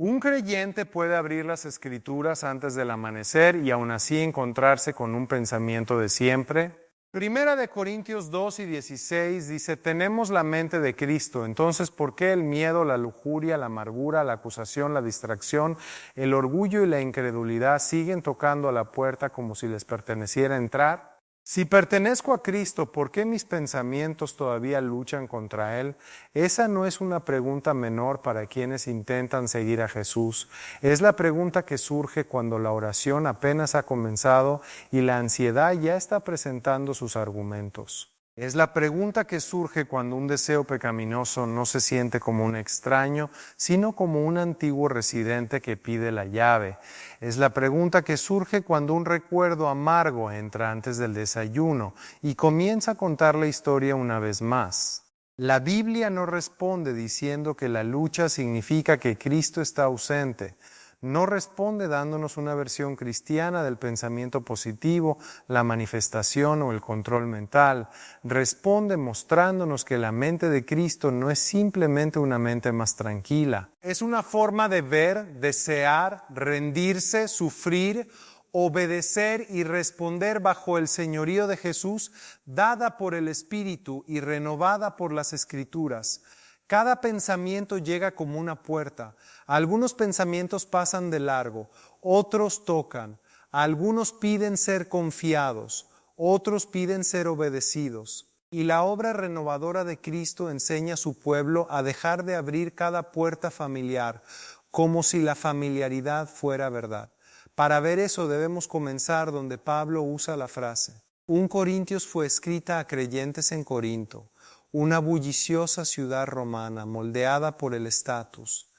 Un creyente puede abrir las Escrituras antes del amanecer y aún así encontrarse con un pensamiento de siempre. Primera de Corintios 2 y 16 dice, tenemos la mente de Cristo, entonces ¿por qué el miedo, la lujuria, la amargura, la acusación, la distracción, el orgullo y la incredulidad siguen tocando a la puerta como si les perteneciera entrar? Si pertenezco a Cristo, ¿por qué mis pensamientos todavía luchan contra Él? Esa no es una pregunta menor para quienes intentan seguir a Jesús. Es la pregunta que surge cuando la oración apenas ha comenzado y la ansiedad ya está presentando sus argumentos. Es la pregunta que surge cuando un deseo pecaminoso no se siente como un extraño, sino como un antiguo residente que pide la llave. Es la pregunta que surge cuando un recuerdo amargo entra antes del desayuno y comienza a contar la historia una vez más. La Biblia no responde diciendo que la lucha significa que Cristo está ausente. No responde dándonos una versión cristiana del pensamiento positivo, la manifestación o el control mental. Responde mostrándonos que la mente de Cristo no es simplemente una mente más tranquila. Es una forma de ver, desear, rendirse, sufrir, obedecer y responder bajo el señorío de Jesús, dada por el Espíritu y renovada por las Escrituras. Cada pensamiento llega como una puerta. Algunos pensamientos pasan de largo, otros tocan, algunos piden ser confiados, otros piden ser obedecidos. Y la obra renovadora de Cristo enseña a su pueblo a dejar de abrir cada puerta familiar, como si la familiaridad fuera verdad. Para ver eso debemos comenzar donde Pablo usa la frase. 1 Corintios fue escrita a creyentes en Corinto, una bulliciosa ciudad romana moldeada por el estatus,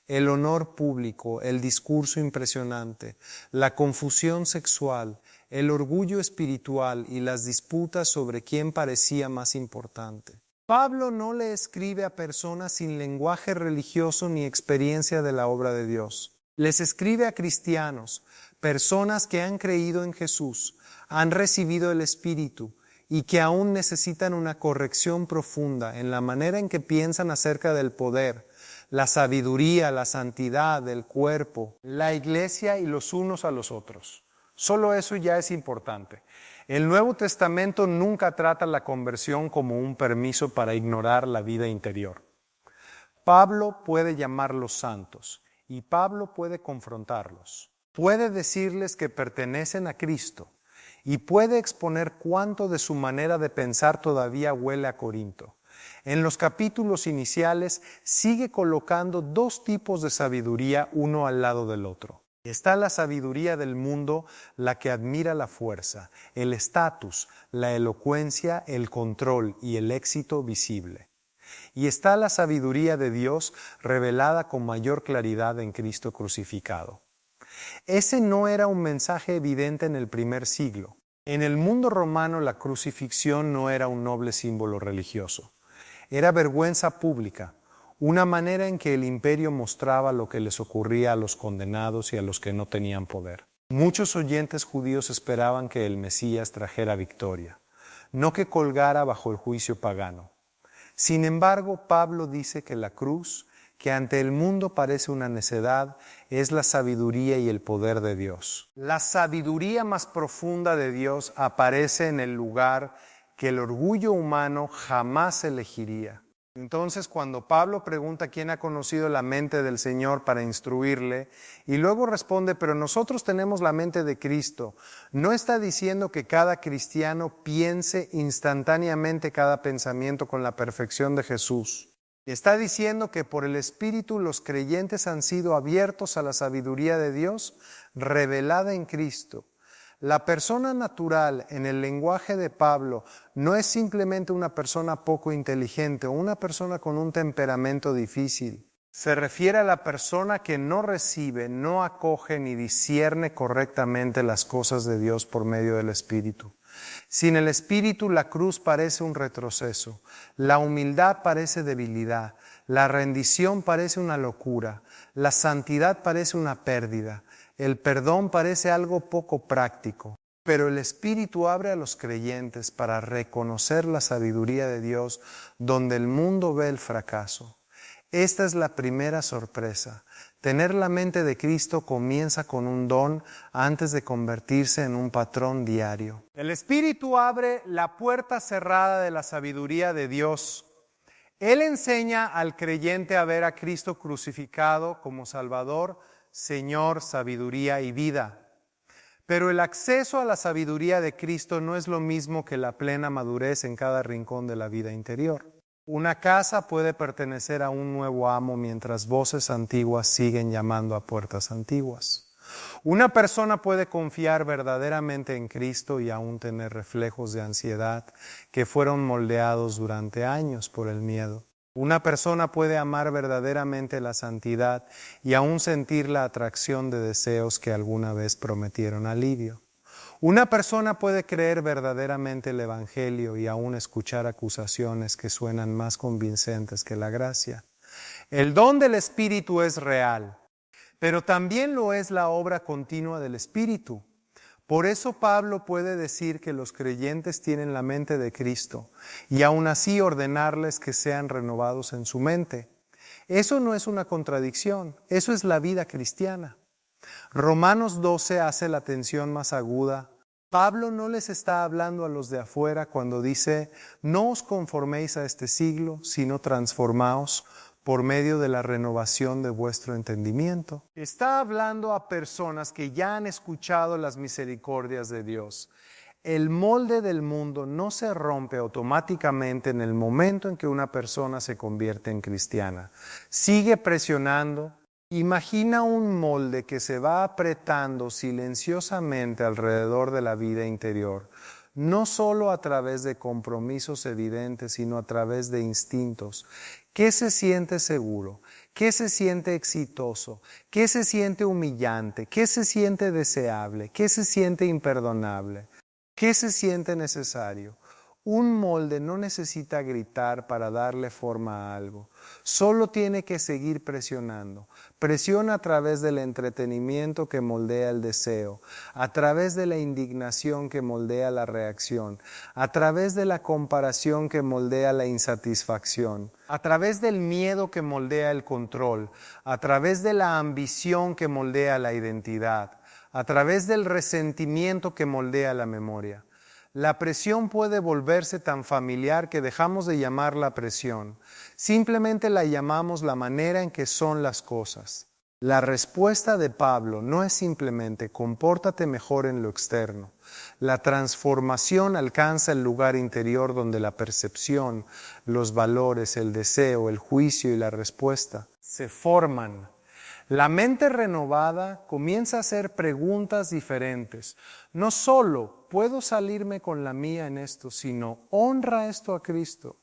el honor público, el discurso impresionante, la confusión sexual, el orgullo espiritual y las disputas sobre quién parecía más importante. Pablo no le escribe a personas sin lenguaje religioso ni experiencia de la obra de Dios. Les escribe a cristianos, personas que han creído en Jesús, han recibido el Espíritu y que aún necesitan una corrección profunda en la manera en que piensan acerca del poder, la sabiduría, la santidad, el cuerpo, la iglesia y los unos a los otros. Solo eso ya es importante. El Nuevo Testamento nunca trata la conversión como un permiso para ignorar la vida interior. Pablo puede llamarlos santos y Pablo puede confrontarlos. Puede decirles que pertenecen a Cristo y puede exponer cuánto de su manera de pensar todavía huele a Corinto. En los capítulos iniciales sigue colocando dos tipos de sabiduría uno al lado del otro. Está la sabiduría del mundo, la que admira la fuerza, el estatus, la elocuencia, el control y el éxito visible. Y está la sabiduría de Dios revelada con mayor claridad en Cristo crucificado. Ese no era un mensaje evidente en el primer siglo. En el mundo romano la crucifixión no era un noble símbolo religioso. Era vergüenza pública, una manera en que el imperio mostraba lo que les ocurría a los condenados y a los que no tenían poder. Muchos oyentes judíos esperaban que el Mesías trajera victoria, no que colgara bajo el juicio pagano. Sin embargo, Pablo dice que la cruz, que ante el mundo parece una necedad, es la sabiduría y el poder de Dios. La sabiduría más profunda de Dios aparece en el lugar que el orgullo humano jamás elegiría. Entonces, cuando Pablo pregunta quién ha conocido la mente del Señor para instruirle, y luego responde, pero nosotros tenemos la mente de Cristo, no está diciendo que cada cristiano piense instantáneamente cada pensamiento con la perfección de Jesús. Está diciendo que por el Espíritu los creyentes han sido abiertos a la sabiduría de Dios revelada en Cristo. La persona natural, en el lenguaje de Pablo, no es simplemente una persona poco inteligente o una persona con un temperamento difícil. Se refiere a la persona que no recibe, no acoge ni discierne correctamente las cosas de Dios por medio del Espíritu. Sin el Espíritu, la cruz parece un retroceso, la humildad parece debilidad, la rendición parece una locura, la santidad parece una pérdida, el perdón parece algo poco práctico. Pero el Espíritu abre a los creyentes para reconocer la sabiduría de Dios donde el mundo ve el fracaso. Esta es la primera sorpresa. Tener la mente de Cristo comienza con un don antes de convertirse en un patrón diario. El Espíritu abre la puerta cerrada de la sabiduría de Dios. Él enseña al creyente a ver a Cristo crucificado como Salvador, Señor, sabiduría y vida. Pero el acceso a la sabiduría de Cristo no es lo mismo que la plena madurez en cada rincón de la vida interior. Una casa puede pertenecer a un nuevo amo mientras voces antiguas siguen llamando a puertas antiguas. Una persona puede confiar verdaderamente en Cristo y aún tener reflejos de ansiedad que fueron moldeados durante años por el miedo. Una persona puede amar verdaderamente la santidad y aún sentir la atracción de deseos que alguna vez prometieron alivio. Una persona puede creer verdaderamente el Evangelio y aún escuchar acusaciones que suenan más convincentes que la gracia. El don del Espíritu es real, pero también lo es la obra continua del Espíritu. Por eso Pablo puede decir que los creyentes tienen la mente de Cristo y aún así ordenarles que sean renovados en su mente. Eso no es una contradicción, eso es la vida cristiana. Romanos 12 hace la tensión más aguda. Pablo no les está hablando a los de afuera cuando dice, no os conforméis a este siglo, sino transformaos por medio de la renovación de vuestro entendimiento. Está hablando a personas que ya han escuchado las misericordias de Dios. El molde del mundo no se rompe automáticamente en el momento en que una persona se convierte en cristiana. Sigue presionando. Imagina un molde que se va apretando silenciosamente alrededor de la vida interior, no solo a través de compromisos evidentes, sino a través de instintos. ¿Qué se siente seguro? ¿Qué se siente exitoso? ¿Qué se siente humillante? ¿Qué se siente deseable? ¿Qué se siente imperdonable? ¿Qué se siente necesario? Un molde no necesita gritar para darle forma a algo, solo tiene que seguir presionando. Presiona a través del entretenimiento que moldea el deseo, a través de la indignación que moldea la reacción, a través de la comparación que moldea la insatisfacción, a través del miedo que moldea el control, a través de la ambición que moldea la identidad, a través del resentimiento que moldea la memoria. La presión puede volverse tan familiar que dejamos de llamarla presión. Simplemente la llamamos la manera en que son las cosas. La respuesta de Pablo no es simplemente compórtate mejor en lo externo. La transformación alcanza el lugar interior donde la percepción, los valores, el deseo, el juicio y la respuesta se forman. La mente renovada comienza a hacer preguntas diferentes. No solo puedo salirme con la mía en esto, sino honra esto a Cristo.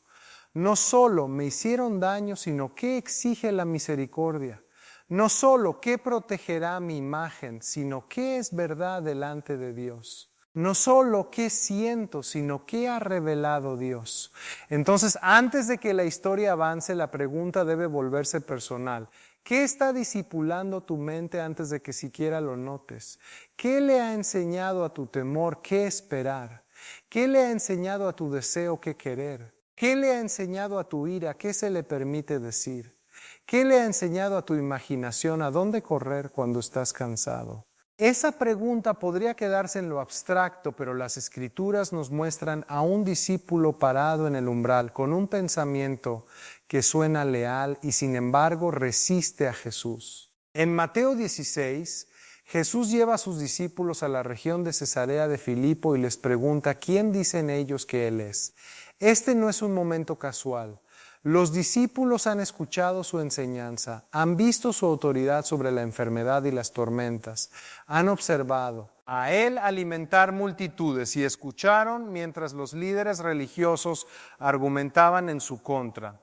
No solo me hicieron daño, sino qué exige la misericordia. No solo qué protegerá mi imagen, sino qué es verdad delante de Dios. No solo qué siento, sino qué ha revelado Dios. Entonces, antes de que la historia avance, la pregunta debe volverse personal. ¿Qué está discipulando tu mente antes de que siquiera lo notes? ¿Qué le ha enseñado a tu temor qué esperar? ¿Qué le ha enseñado a tu deseo qué querer? ¿Qué le ha enseñado a tu ira qué se le permite decir? ¿Qué le ha enseñado a tu imaginación a dónde correr cuando estás cansado? Esa pregunta podría quedarse en lo abstracto, pero las Escrituras nos muestran a un discípulo parado en el umbral con un pensamiento que suena leal y sin embargo resiste a Jesús. En Mateo 16, Jesús lleva a sus discípulos a la región de Cesarea de Filipo y les pregunta ¿quién dicen ellos que Él es? Este no es un momento casual. Los discípulos han escuchado su enseñanza, han visto su autoridad sobre la enfermedad y las tormentas, han observado a Él alimentar multitudes y escucharon mientras los líderes religiosos argumentaban en su contra.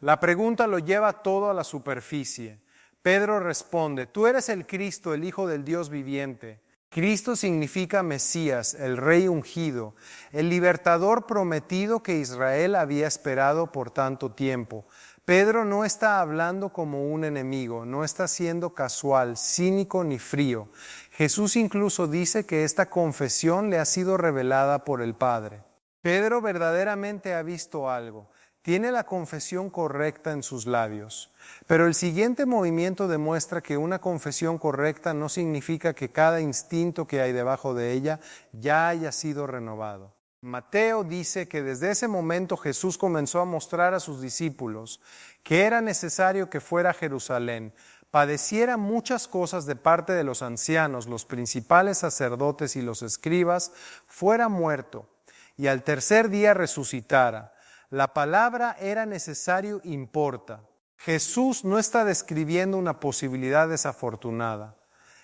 La pregunta lo lleva todo a la superficie. Pedro responde, tú eres el Cristo, el Hijo del Dios viviente. Cristo significa Mesías, el Rey ungido, el libertador prometido que Israel había esperado por tanto tiempo. Pedro no está hablando como un enemigo, no está siendo casual, cínico ni frío. Jesús incluso dice que esta confesión le ha sido revelada por el Padre. Pedro verdaderamente ha visto algo. tiene la confesión correcta en sus labios. Pero el siguiente movimiento demuestra que una confesión correcta no significa que cada instinto que hay debajo de ella ya haya sido renovado. Mateo dice que desde ese momento Jesús comenzó a mostrar a sus discípulos que era necesario que fuera a Jerusalén, padeciera muchas cosas de parte de los ancianos, los principales sacerdotes y los escribas, fuera muerto y al tercer día resucitara. La palabra era necesario importa. Jesús no está describiendo una posibilidad desafortunada,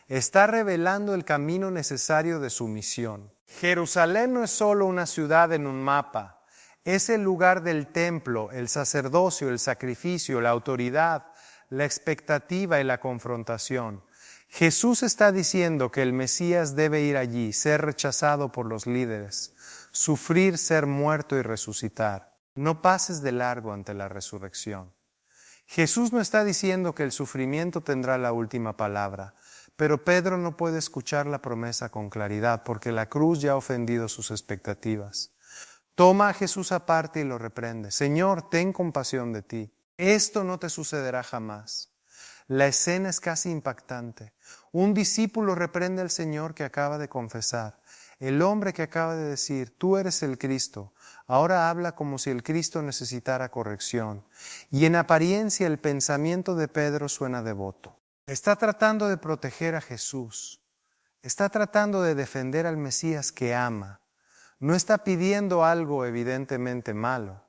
está revelando el camino necesario de su misión. Jerusalén no es solo una ciudad en un mapa, es el lugar del templo, el sacerdocio, el sacrificio, la autoridad, la expectativa y la confrontación. Jesús está diciendo que el Mesías debe ir allí, ser rechazado por los líderes, sufrir, ser muerto y resucitar. No pases de largo ante la resurrección. Jesús no está diciendo que el sufrimiento tendrá la última palabra, pero Pedro no puede escuchar la promesa con claridad porque la cruz ya ha ofendido sus expectativas. Toma a Jesús aparte y lo reprende. Señor, ten compasión de ti. Esto no te sucederá jamás. La escena es casi impactante. Un discípulo reprende al Señor que acaba de confesar. El hombre que acaba de decir, tú eres el Cristo, ahora habla como si el Cristo necesitara corrección. Y en apariencia el pensamiento de Pedro suena devoto. Está tratando de proteger a Jesús. Está tratando de defender al Mesías que ama. No está pidiendo algo evidentemente malo.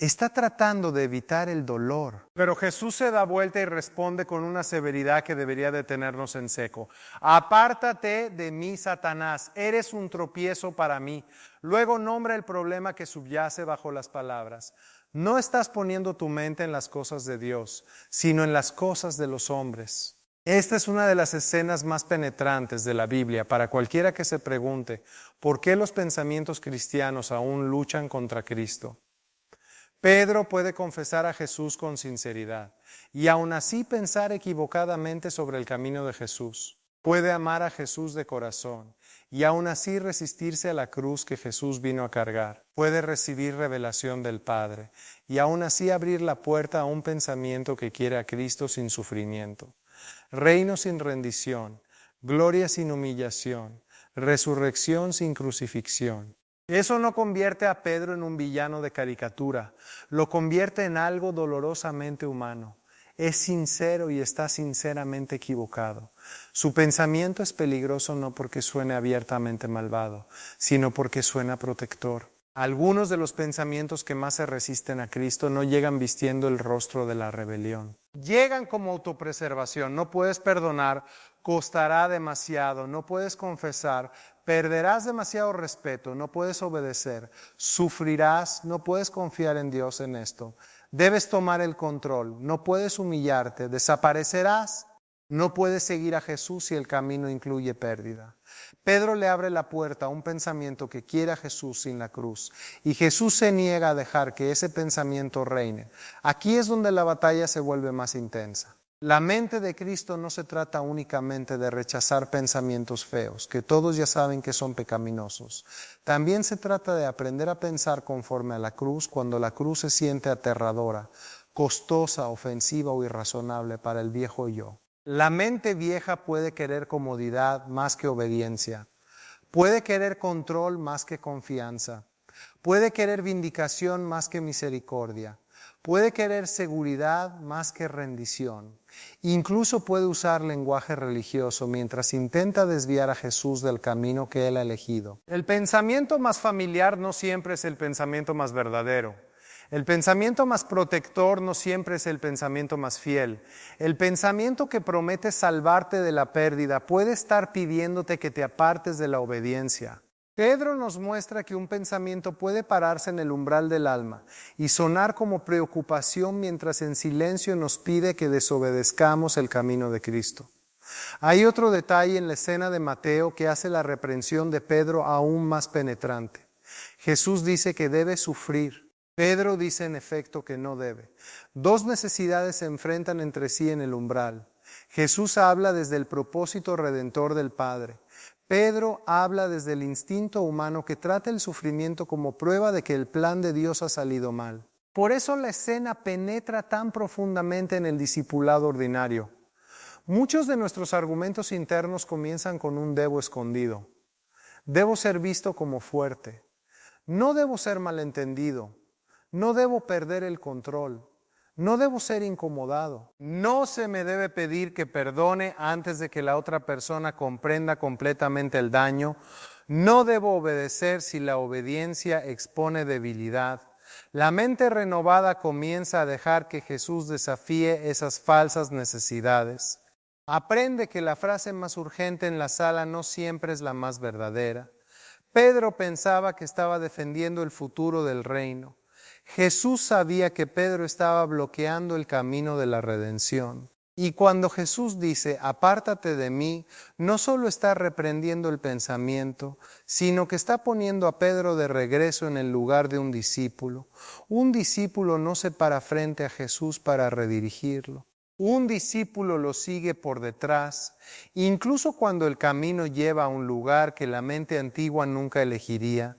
Está tratando de evitar el dolor. Pero Jesús se da vuelta y responde con una severidad que debería detenernos en seco. Apártate de mí, Satanás, eres un tropiezo para mí. Luego nombra el problema que subyace bajo las palabras. No estás poniendo tu mente en las cosas de Dios, sino en las cosas de los hombres. Esta es una de las escenas más penetrantes de la Biblia para cualquiera que se pregunte por qué los pensamientos cristianos aún luchan contra Cristo. Pedro puede confesar a Jesús con sinceridad y aún así pensar equivocadamente sobre el camino de Jesús. Puede amar a Jesús de corazón y aún así resistirse a la cruz que Jesús vino a cargar. Puede recibir revelación del Padre y aún así abrir la puerta a un pensamiento que quiere a Cristo sin sufrimiento. Reino sin rendición, gloria sin humillación, resurrección sin crucifixión. Eso no convierte a Pedro en un villano de caricatura, lo convierte en algo dolorosamente humano. Es sincero y está sinceramente equivocado. Su pensamiento es peligroso no porque suene abiertamente malvado, sino porque suena protector. Algunos de los pensamientos que más se resisten a Cristo no llegan vistiendo el rostro de la rebelión. Llegan como autopreservación, no puedes perdonar, costará demasiado, no puedes confesar, perderás demasiado respeto, no puedes obedecer, sufrirás, no puedes confiar en Dios en esto. Debes tomar el control, no puedes humillarte, desaparecerás, no puedes seguir a Jesús si el camino incluye pérdida. Pedro le abre la puerta a un pensamiento que quiere a Jesús sin la cruz y Jesús se niega a dejar que ese pensamiento reine. Aquí es donde la batalla se vuelve más intensa. La mente de Cristo no se trata únicamente de rechazar pensamientos feos, que todos ya saben que son pecaminosos. También se trata de aprender a pensar conforme a la cruz cuando la cruz se siente aterradora, costosa, ofensiva o irrazonable para el viejo yo. La mente vieja puede querer comodidad más que obediencia, puede querer control más que confianza, puede querer vindicación más que misericordia, puede querer seguridad más que rendición. Incluso puede usar lenguaje religioso mientras intenta desviar a Jesús del camino que Él ha elegido. El pensamiento más familiar no siempre es el pensamiento más verdadero. El pensamiento más protector no siempre es el pensamiento más fiel. El pensamiento que promete salvarte de la pérdida puede estar pidiéndote que te apartes de la obediencia. Pedro nos muestra que un pensamiento puede pararse en el umbral del alma y sonar como preocupación mientras en silencio nos pide que desobedezcamos el camino de Cristo. Hay otro detalle en la escena de Mateo que hace la reprensión de Pedro aún más penetrante. Jesús dice que debe sufrir. Pedro dice en efecto que no debe. Dos necesidades se enfrentan entre sí en el umbral. Jesús habla desde el propósito redentor del Padre. Pedro habla desde el instinto humano que trata el sufrimiento como prueba de que el plan de Dios ha salido mal. Por eso la escena penetra tan profundamente en el discipulado ordinario. Muchos de nuestros argumentos internos comienzan con un debo escondido. Debo ser visto como fuerte. No debo ser malentendido. No debo perder el control. No debo ser incomodado. No se me debe pedir que perdone antes de que la otra persona comprenda completamente el daño. No debo obedecer si la obediencia expone debilidad. La mente renovada comienza a dejar que Jesús desafíe esas falsas necesidades. Aprende que la frase más urgente en la sala no siempre es la más verdadera. Pedro pensaba que estaba defendiendo el futuro del reino. Jesús sabía que Pedro estaba bloqueando el camino de la redención. Y cuando Jesús dice, apártate de mí, no solo está reprendiendo el pensamiento, sino que está poniendo a Pedro de regreso en el lugar de un discípulo. Un discípulo no se para frente a Jesús para redirigirlo. Un discípulo lo sigue por detrás, incluso cuando el camino lleva a un lugar que la mente antigua nunca elegiría.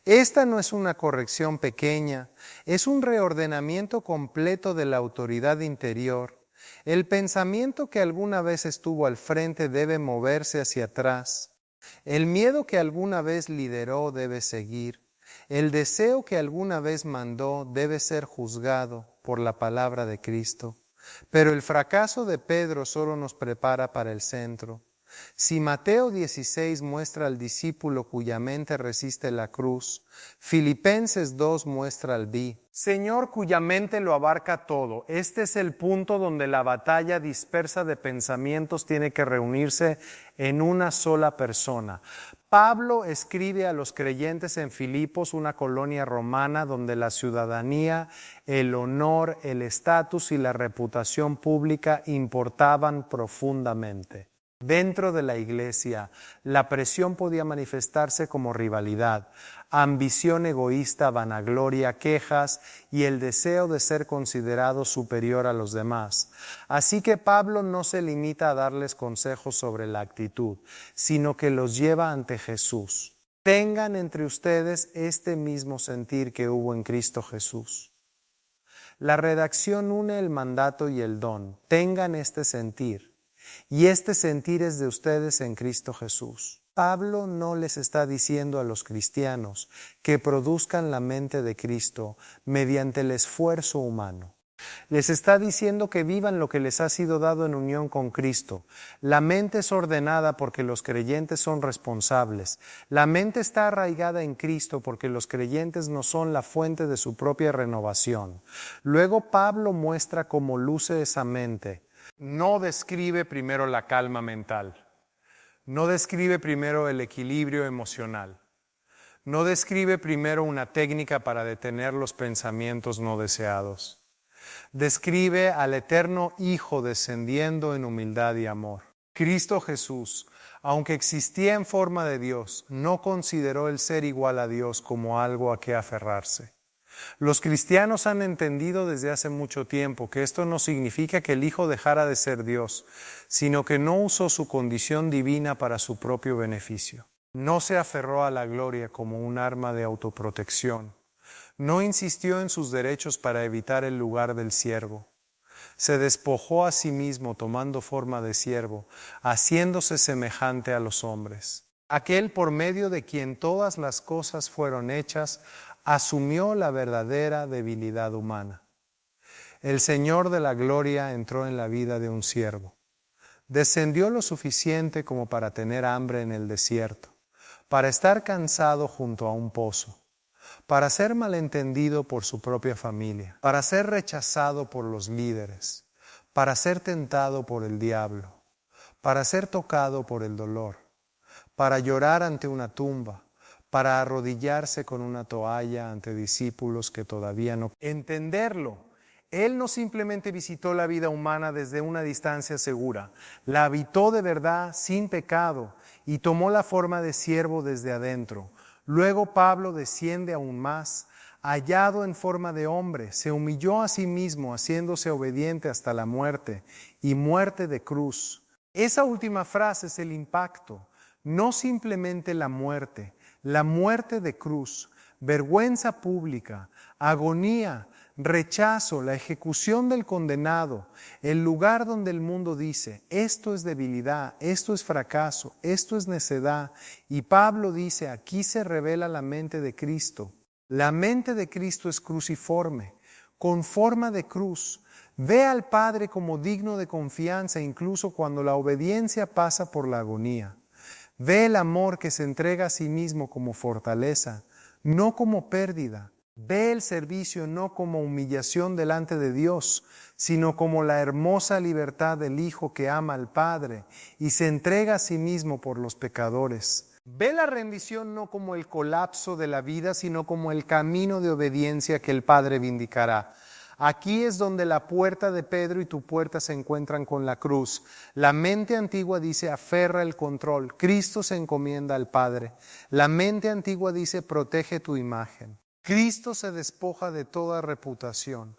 Esta no es una corrección pequeña, es un reordenamiento completo de la autoridad interior. El pensamiento que alguna vez estuvo al frente debe moverse hacia atrás. El miedo que alguna vez lideró debe seguir. El deseo que alguna vez mandó debe ser juzgado por la palabra de Cristo. Pero el fracaso de Pedro solo nos prepara para el centro. Si Mateo 16 muestra al discípulo cuya mente resiste la cruz, Filipenses 2 muestra al Señor cuya mente lo abarca todo. Este es el punto donde la batalla dispersa de pensamientos tiene que reunirse en una sola persona. Pablo escribe a los creyentes en Filipos, una colonia romana donde la ciudadanía, el honor, el estatus y la reputación pública importaban profundamente. Dentro de la iglesia, la presión podía manifestarse como rivalidad, ambición egoísta, vanagloria, quejas y el deseo de ser considerado superior a los demás. Así que Pablo no se limita a darles consejos sobre la actitud, sino que los lleva ante Jesús. Tengan entre ustedes este mismo sentir que hubo en Cristo Jesús. La redacción une el mandato y el don. Tengan este sentir. Y este sentir es de ustedes en Cristo Jesús. Pablo no les está diciendo a los cristianos que produzcan la mente de Cristo mediante el esfuerzo humano. Les está diciendo que vivan lo que les ha sido dado en unión con Cristo. La mente es ordenada porque los creyentes son responsables. La mente está arraigada en Cristo porque los creyentes no son la fuente de su propia renovación. Luego Pablo muestra cómo luce esa mente. No describe primero la calma mental, no describe primero el equilibrio emocional, no describe primero una técnica para detener los pensamientos no deseados. Describe al eterno Hijo descendiendo en humildad y amor. Cristo Jesús, aunque existía en forma de Dios, no consideró el ser igual a Dios como algo a que aferrarse. Los cristianos han entendido desde hace mucho tiempo que esto no significa que el Hijo dejara de ser Dios, sino que no usó su condición divina para su propio beneficio. No se aferró a la gloria como un arma de autoprotección. No insistió en sus derechos para evitar el lugar del siervo. Se despojó a sí mismo tomando forma de siervo, haciéndose semejante a los hombres. Aquel por medio de quien todas las cosas fueron hechas, asumió la verdadera debilidad humana. El Señor de la gloria entró en la vida de un siervo. Descendió lo suficiente como para tener hambre en el desierto, para estar cansado junto a un pozo, para ser malentendido por su propia familia, para ser rechazado por los líderes, para ser tentado por el diablo, para ser tocado por el dolor, para llorar ante una tumba, para arrodillarse con una toalla ante discípulos que todavía no entenderlo. Él no simplemente visitó la vida humana desde una distancia segura, la habitó de verdad sin pecado y tomó la forma de siervo desde adentro. Luego Pablo desciende aún más, hallado en forma de hombre, se humilló a sí mismo, haciéndose obediente hasta la muerte y muerte de cruz. Esa última frase es el impacto, no simplemente la muerte de cruz, vergüenza pública, agonía, rechazo, la ejecución del condenado, el lugar donde el mundo dice, esto es debilidad, esto es fracaso, esto es necedad. Y Pablo dice, aquí se revela la mente de Cristo. La mente de Cristo es cruciforme, con forma de cruz. Ve al Padre como digno de confianza incluso cuando la obediencia pasa por la agonía. Ve el amor que se entrega a sí mismo como fortaleza, no como pérdida. Ve el servicio no como humillación delante de Dios, sino como la hermosa libertad del Hijo que ama al Padre y se entrega a sí mismo por los pecadores. Ve la rendición no como el colapso de la vida, sino como el camino de obediencia que el Padre vindicará. Aquí es donde la puerta de Pedro y tu puerta se encuentran con la cruz. La mente antigua dice, aferra el control. Cristo se encomienda al Padre. La mente antigua dice, protege tu imagen. Cristo se despoja de toda reputación.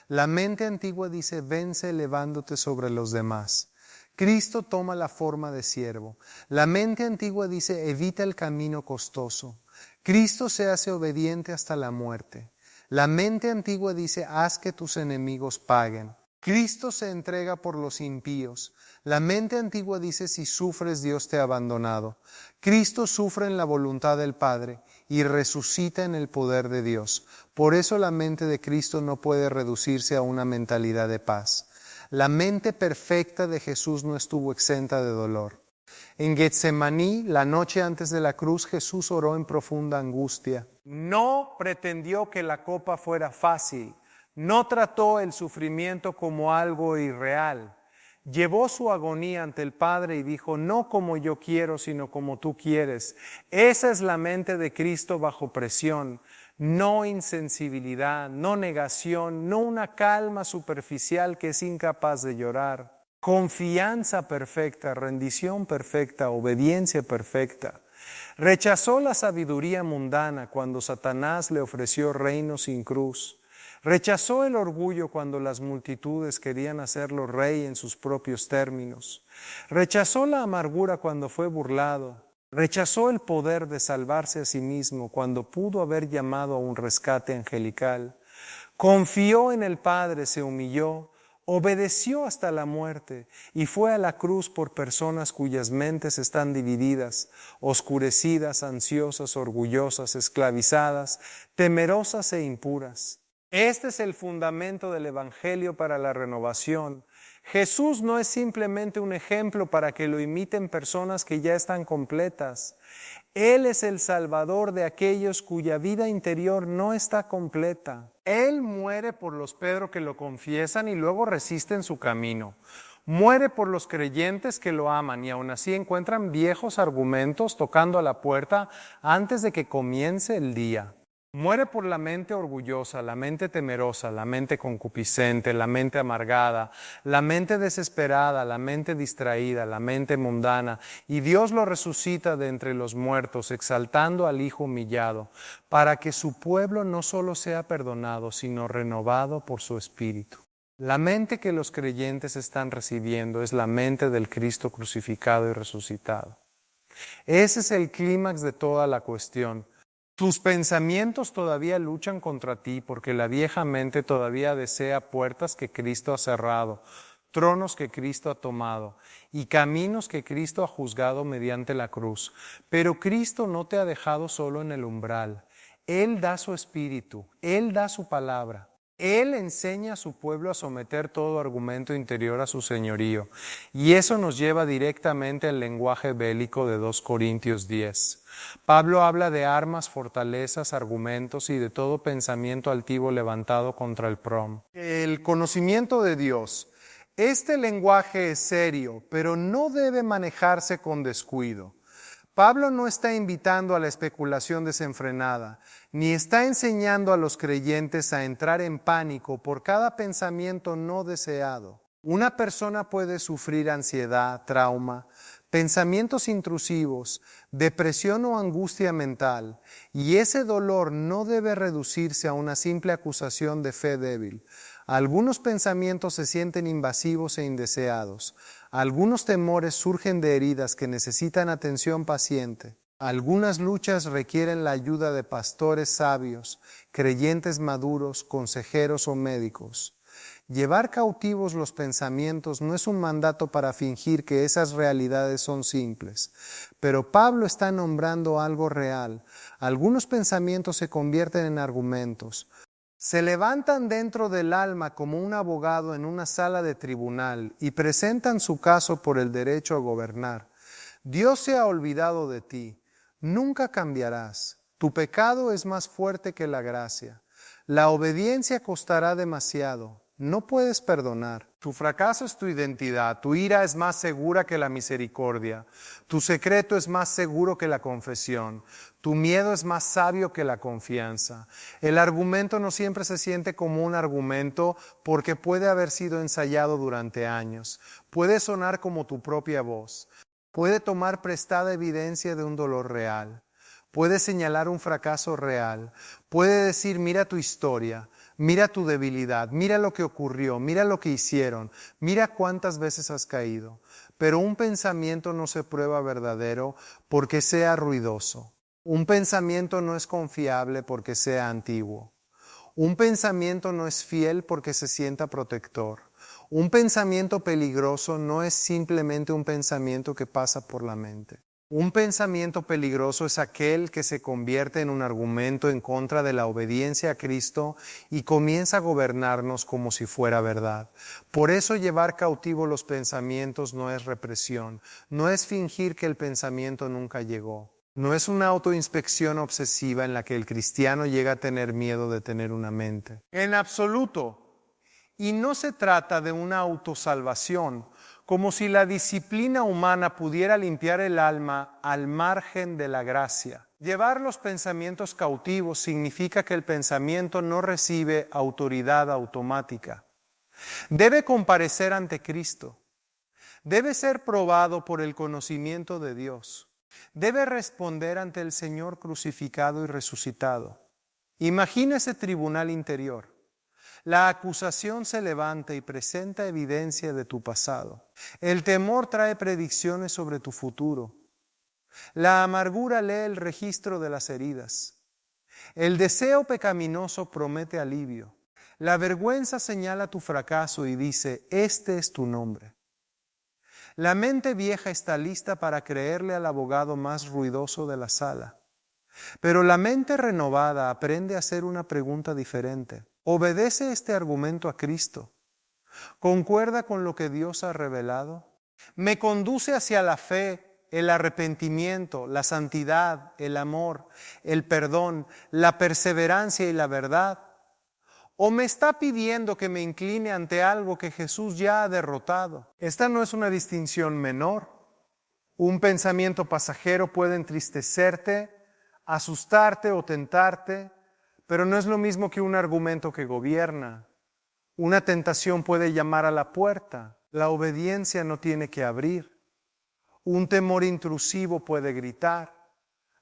La mente antigua dice, vence elevándote sobre los demás. Cristo toma la forma de siervo. La mente antigua dice, evita el camino costoso. Cristo se hace obediente hasta la muerte. La mente antigua dice, haz que tus enemigos paguen. Cristo se entrega por los impíos. La mente antigua dice, si sufres, Dios te ha abandonado. Cristo sufre en la voluntad del Padre y resucita en el poder de Dios. Por eso la mente de Cristo no puede reducirse a una mentalidad de paz. La mente perfecta de Jesús no estuvo exenta de dolor. En Getsemaní, la noche antes de la cruz, Jesús oró en profunda angustia. No pretendió que la copa fuera fácil. No trató el sufrimiento como algo irreal. Llevó su agonía ante el Padre y dijo, no como yo quiero, sino como tú quieres. Esa es la mente de Cristo bajo presión. No insensibilidad, no negación, no una calma superficial que es incapaz de llorar. Confianza perfecta, rendición perfecta, obediencia perfecta. Rechazó la sabiduría mundana cuando Satanás le ofreció reino sin cruz. Rechazó el orgullo cuando las multitudes querían hacerlo rey en sus propios términos. Rechazó la amargura cuando fue burlado. Rechazó el poder de salvarse a sí mismo cuando pudo haber llamado a un rescate angelical. Confió en el Padre, se humilló, obedeció hasta la muerte y fue a la cruz por personas cuyas mentes están divididas, oscurecidas, ansiosas, orgullosas, esclavizadas, temerosas e impuras. Este es el fundamento del Evangelio para la renovación. Jesús no es simplemente un ejemplo para que lo imiten personas que ya están completas. Él es el Salvador de aquellos cuya vida interior no está completa. Él muere por los Pedro que lo confiesan y luego resisten su camino. Muere por los creyentes que lo aman y aún así encuentran viejos argumentos tocando a la puerta antes de que comience el día. Muere por la mente orgullosa, la mente temerosa, la mente concupiscente, la mente amargada, la mente desesperada, la mente distraída, la mente mundana. Y Dios lo resucita de entre los muertos, exaltando al Hijo humillado, para que su pueblo no solo sea perdonado, sino renovado por su Espíritu. La mente que los creyentes están recibiendo es la mente del Cristo crucificado y resucitado. Ese es el clímax de toda la cuestión. Tus pensamientos todavía luchan contra ti porque la vieja mente todavía desea puertas que Cristo ha cerrado, tronos que Cristo ha tomado y caminos que Cristo ha juzgado mediante la cruz. Pero Cristo no te ha dejado solo en el umbral. Él da su espíritu, Él da su palabra. Él enseña a su pueblo a someter todo argumento interior a su señorío. Y eso nos lleva directamente al lenguaje bélico de 2 Corintios 10. Pablo habla de armas, fortalezas, argumentos y de todo pensamiento altivo levantado contra el prom. El conocimiento de Dios. Este lenguaje es serio, pero no debe manejarse con descuido. Pablo no está invitando a la especulación desenfrenada, ni está enseñando a los creyentes a entrar en pánico por cada pensamiento no deseado. Una persona puede sufrir ansiedad, trauma, pensamientos intrusivos, depresión o angustia mental, y ese dolor no debe reducirse a una simple acusación de fe débil. Algunos pensamientos se sienten invasivos e indeseados. Algunos temores surgen de heridas que necesitan atención paciente. Algunas luchas requieren la ayuda de pastores sabios, creyentes maduros, consejeros o médicos. Llevar cautivos los pensamientos no es un mandato para fingir que esas realidades son simples, pero Pablo está nombrando algo real. Algunos pensamientos se convierten en argumentos. Se levantan dentro del alma como un abogado en una sala de tribunal y presentan su caso por el derecho a gobernar. Dios se ha olvidado de ti. Nunca cambiarás. Tu pecado es más fuerte que la gracia. La obediencia costará demasiado. No puedes perdonar. Tu fracaso es tu identidad. Tu ira es más segura que la misericordia. Tu secreto es más seguro que la confesión. Tu miedo es más sabio que la confianza. El argumento no siempre se siente como un argumento porque puede haber sido ensayado durante años. Puede sonar como tu propia voz. Puede tomar prestada evidencia de un dolor real. Puede señalar un fracaso real. Puede decir, mira tu historia. Mira tu debilidad, mira lo que ocurrió, mira lo que hicieron, mira cuántas veces has caído. Pero un pensamiento no se prueba verdadero porque sea ruidoso. Un pensamiento no es confiable porque sea antiguo. Un pensamiento no es fiel porque se sienta protector. Un pensamiento peligroso no es simplemente un pensamiento que pasa por la mente. Un pensamiento peligroso es aquel que se convierte en un argumento en contra de la obediencia a Cristo y comienza a gobernarnos como si fuera verdad. Por eso llevar cautivo los pensamientos no es represión, no es fingir que el pensamiento nunca llegó. No es una autoinspección obsesiva en la que el cristiano llega a tener miedo de tener una mente. En absoluto. Y no se trata de una autosalvación, como si la disciplina humana pudiera limpiar el alma al margen de la gracia. Llevar los pensamientos cautivos significa que el pensamiento no recibe autoridad automática. Debe comparecer ante Cristo. Debe ser probado por el conocimiento de Dios. Debe responder ante el Señor crucificado y resucitado. Imagina ese tribunal interior. La acusación se levanta y presenta evidencia de tu pasado. El temor trae predicciones sobre tu futuro. La amargura lee el registro de las heridas. El deseo pecaminoso promete alivio. La vergüenza señala tu fracaso y dice, este es tu nombre. La mente vieja está lista para creerle al abogado más ruidoso de la sala. Pero la mente renovada aprende a hacer una pregunta diferente. ¿Obedece este argumento a Cristo? ¿Concuerda con lo que Dios ha revelado? ¿Me conduce hacia la fe, el arrepentimiento, la santidad, el amor, el perdón, la perseverancia y la verdad? ¿O me está pidiendo que me incline ante algo que Jesús ya ha derrotado? Esta no es una distinción menor. Un pensamiento pasajero puede entristecerte, asustarte o tentarte, pero no es lo mismo que un argumento que gobierna. Una tentación puede llamar a la puerta. La obediencia no tiene que abrir. Un temor intrusivo puede gritar.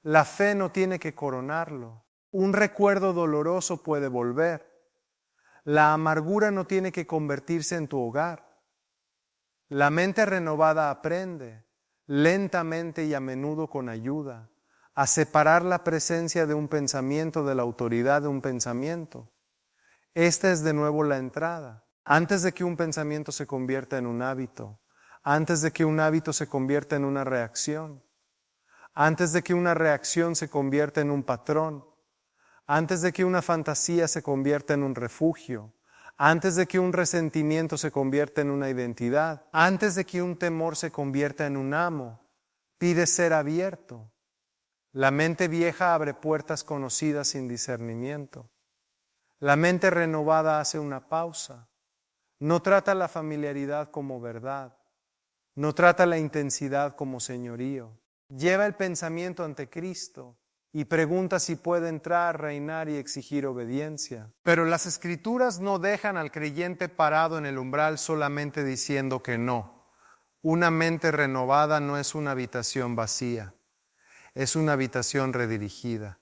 La fe no tiene que coronarlo. Un recuerdo doloroso puede volver. La amargura no tiene que convertirse en tu hogar. La mente renovada aprende, lentamente y a menudo con ayuda, a separar la presencia de un pensamiento de la autoridad de un pensamiento. Esta es de nuevo la entrada. Antes de que un pensamiento se convierta en un hábito, antes de que un hábito se convierta en una reacción, antes de que una reacción se convierta en un patrón, antes de que una fantasía se convierta en un refugio, antes de que un resentimiento se convierta en una identidad, antes de que un temor se convierta en un amo, pide ser abierto. La mente vieja abre puertas conocidas sin discernimiento. La mente renovada hace una pausa. No trata la familiaridad como verdad. No trata la intensidad como señorío. Lleva el pensamiento ante Cristo y pregunta si puede entrar, reinar y exigir obediencia. Pero las Escrituras no dejan al creyente parado en el umbral solamente diciendo que no. Una mente renovada no es una habitación vacía. Es una habitación redirigida.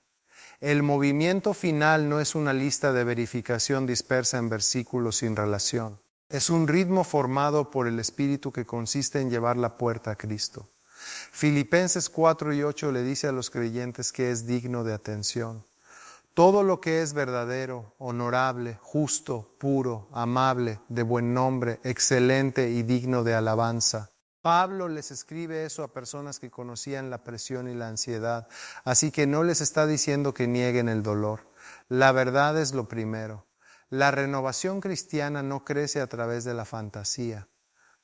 El movimiento final no es una lista de verificación dispersa en versículos sin relación. Es un ritmo formado por el Espíritu que consiste en llevar la puerta a Cristo. Filipenses 4:8 le dice a los creyentes que es digno de atención. Todo lo que es verdadero, honorable, justo, puro, amable, de buen nombre, excelente y digno de alabanza. Pablo les escribe eso a personas que conocían la presión y la ansiedad, así que no les está diciendo que nieguen el dolor. La verdad es lo primero. La renovación cristiana no crece a través de la fantasía,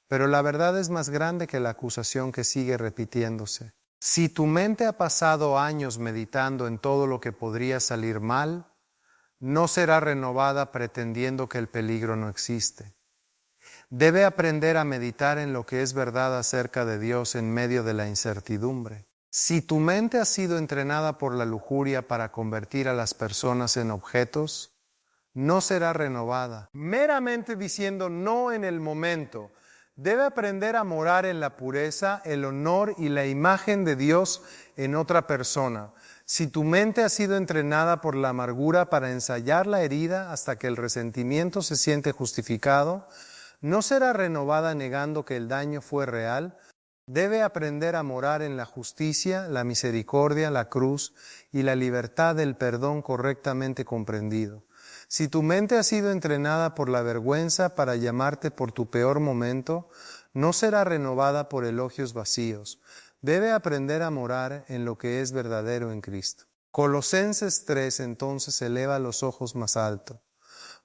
pero la verdad es más grande que la acusación que sigue repitiéndose. Si tu mente ha pasado años meditando en todo lo que podría salir mal, no será renovada pretendiendo que el peligro no existe. Debe aprender a meditar en lo que es verdad acerca de Dios en medio de la incertidumbre. Si tu mente ha sido entrenada por la lujuria para convertir a las personas en objetos, no será renovada. Meramente diciendo no en el momento, debe aprender a morar en la pureza, el honor y la imagen de Dios en otra persona. Si tu mente ha sido entrenada por la amargura para ensayar la herida hasta que el resentimiento se siente justificado, no será renovada negando que el daño fue real. Debe aprender a morar en la justicia, la misericordia, la cruz y la libertad del perdón correctamente comprendido. Si tu mente ha sido entrenada por la vergüenza para llamarte por tu peor momento, no será renovada por elogios vacíos. Debe aprender a morar en lo que es verdadero en Cristo. Colosenses 3 entonces eleva los ojos más alto.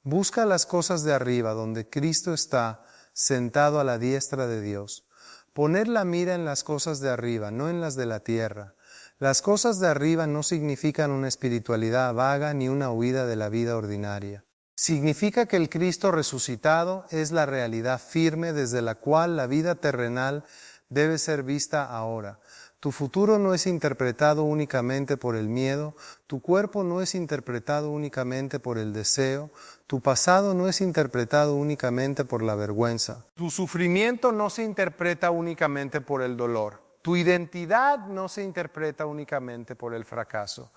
Busca las cosas de arriba, donde Cristo está sentado a la diestra de Dios. Poner la mira en las cosas de arriba, no en las de la tierra. Las cosas de arriba no significan una espiritualidad vaga ni una huida de la vida ordinaria. Significa que el Cristo resucitado es la realidad firme desde la cual la vida terrenal debe ser vista ahora. Tu futuro no es interpretado únicamente por el miedo, tu cuerpo no es interpretado únicamente por el deseo, tu pasado no es interpretado únicamente por la vergüenza. Tu sufrimiento no se interpreta únicamente por el dolor. Tu identidad no se interpreta únicamente por el fracaso.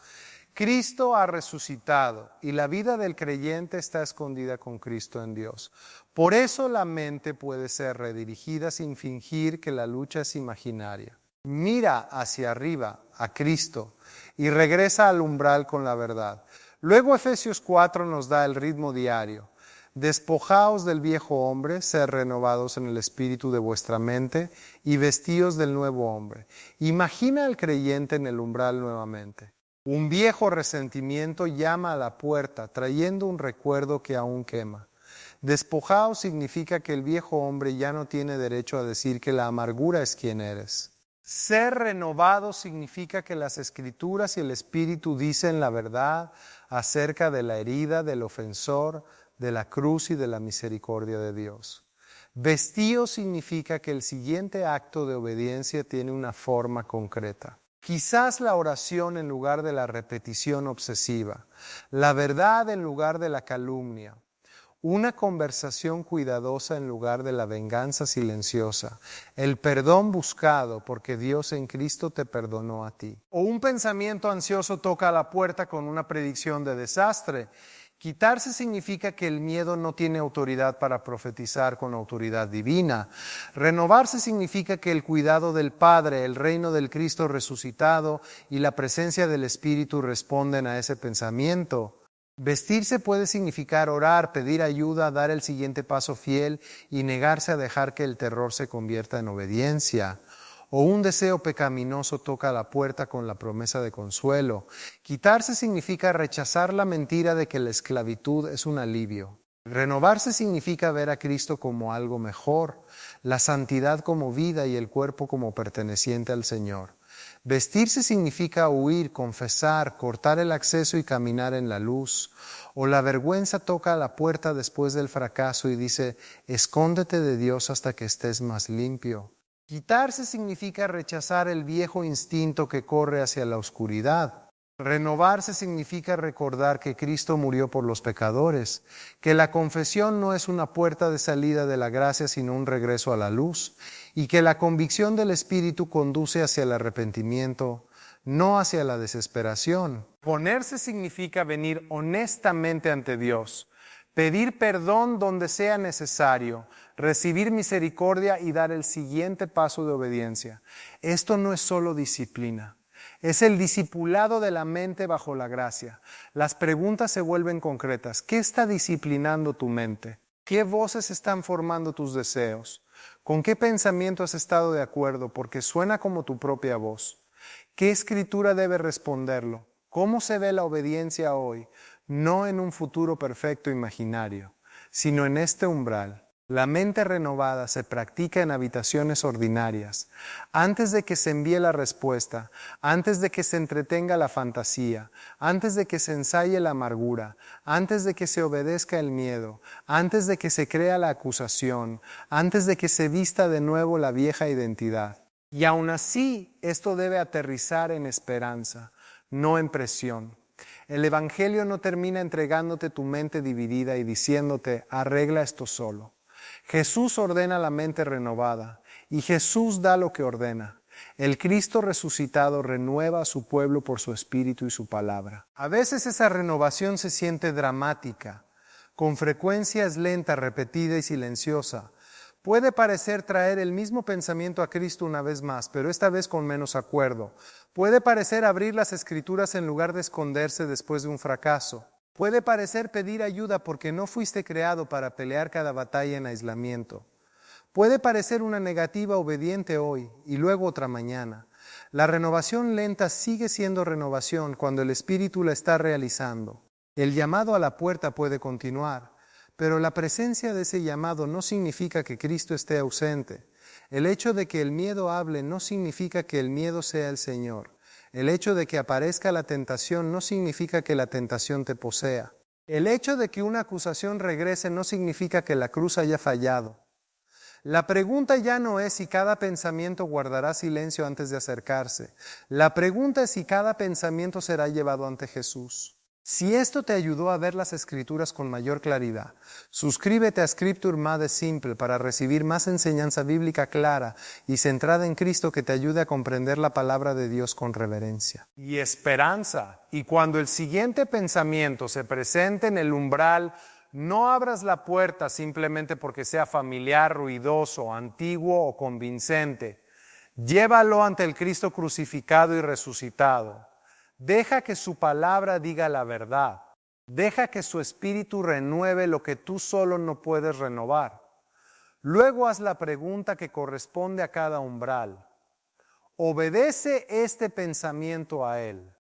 Cristo ha resucitado y la vida del creyente está escondida con Cristo en Dios. Por eso la mente puede ser redirigida sin fingir que la lucha es imaginaria. Mira hacia arriba, a Cristo, y regresa al umbral con la verdad. Luego Efesios 4 nos da el ritmo diario. Despojaos del viejo hombre, sed renovados en el espíritu de vuestra mente y vestíos del nuevo hombre. Imagina al creyente en el umbral nuevamente. Un viejo resentimiento llama a la puerta, trayendo un recuerdo que aún quema. Despojaos significa que el viejo hombre ya no tiene derecho a decir que la amargura es quien eres. Ser renovado significa que las Escrituras y el Espíritu dicen la verdad acerca de la herida, del ofensor, de la cruz y de la misericordia de Dios. Vestíos significa que el siguiente acto de obediencia tiene una forma concreta. Quizás la oración en lugar de la repetición obsesiva, la verdad en lugar de la calumnia, una conversación cuidadosa en lugar de la venganza silenciosa, el perdón buscado porque Dios en Cristo te perdonó a ti. O un pensamiento ansioso toca a la puerta con una predicción de desastre. Quitarse significa que el miedo no tiene autoridad para profetizar con autoridad divina. Renovarse significa que el cuidado del Padre, el reino del Cristo resucitado y la presencia del Espíritu responden a ese pensamiento. Vestirse puede significar orar, pedir ayuda, dar el siguiente paso fiel y negarse a dejar que el terror se convierta en obediencia. O un deseo pecaminoso toca la puerta con la promesa de consuelo. Quitarse significa rechazar la mentira de que la esclavitud es un alivio. Renovarse significa ver a Cristo como algo mejor, la santidad como vida y el cuerpo como perteneciente al Señor. Vestirse significa huir, confesar, cortar el acceso y caminar en la luz. O la vergüenza toca a la puerta después del fracaso y dice, escóndete de Dios hasta que estés más limpio. Quitarse significa rechazar el viejo instinto que corre hacia la oscuridad. Renovarse significa recordar que Cristo murió por los pecadores, que la confesión no es una puerta de salida de la gracia sino un regreso a la luz, y que la convicción del Espíritu conduce hacia el arrepentimiento, no hacia la desesperación. Ponerse significa venir honestamente ante Dios, pedir perdón donde sea necesario, recibir misericordia y dar el siguiente paso de obediencia. Esto no es solo disciplina, es el discipulado de la mente bajo la gracia. Las preguntas se vuelven concretas. ¿Qué está disciplinando tu mente? ¿Qué voces están formando tus deseos? ¿Con qué pensamiento has estado de acuerdo? Porque suena como tu propia voz. ¿Qué escritura debe responderlo? ¿Cómo se ve la obediencia hoy? No en un futuro perfecto imaginario, sino en este umbral. La mente renovada se practica en habitaciones ordinarias, antes de que se envíe la respuesta, antes de que se entretenga la fantasía, antes de que se ensaye la amargura, antes de que se obedezca el miedo, antes de que se crea la acusación, antes de que se vista de nuevo la vieja identidad. Y aún así, esto debe aterrizar en esperanza, no en presión. El Evangelio no termina entregándote tu mente dividida y diciéndote, arregla esto solo. Jesús ordena la mente renovada y Jesús da lo que ordena. El Cristo resucitado renueva a su pueblo por su espíritu y su palabra. A veces esa renovación se siente dramática, con frecuencia es lenta, repetida y silenciosa. Puede parecer traer el mismo pensamiento a Cristo una vez más, pero esta vez con menos acuerdo. Puede parecer abrir las Escrituras en lugar de esconderse después de un fracaso. Puede parecer pedir ayuda porque no fuiste creado para pelear cada batalla en aislamiento. Puede parecer una negativa obediente hoy y luego otra mañana. La renovación lenta sigue siendo renovación cuando el Espíritu la está realizando. El llamado a la puerta puede continuar, pero la presencia de ese llamado no significa que Cristo esté ausente. El hecho de que el miedo hable no significa que el miedo sea el Señor. El hecho de que aparezca la tentación no significa que la tentación te posea. El hecho de que una acusación regrese no significa que la cruz haya fallado. La pregunta ya no es si cada pensamiento guardará silencio antes de acercarse. La pregunta es si cada pensamiento será llevado ante Jesús. Si esto te ayudó a ver las Escrituras con mayor claridad, suscríbete a Scripture Made Simple para recibir más enseñanza bíblica clara y centrada en Cristo que te ayude a comprender la palabra de Dios con reverencia. Y esperanza. Y cuando el siguiente pensamiento se presente en el umbral, no abras la puerta simplemente porque sea familiar, ruidoso, antiguo o convincente. Llévalo ante el Cristo crucificado y resucitado. Deja que su palabra diga la verdad. Deja que su espíritu renueve lo que tú solo no puedes renovar. Luego haz la pregunta que corresponde a cada umbral. ¿Obedece este pensamiento a él?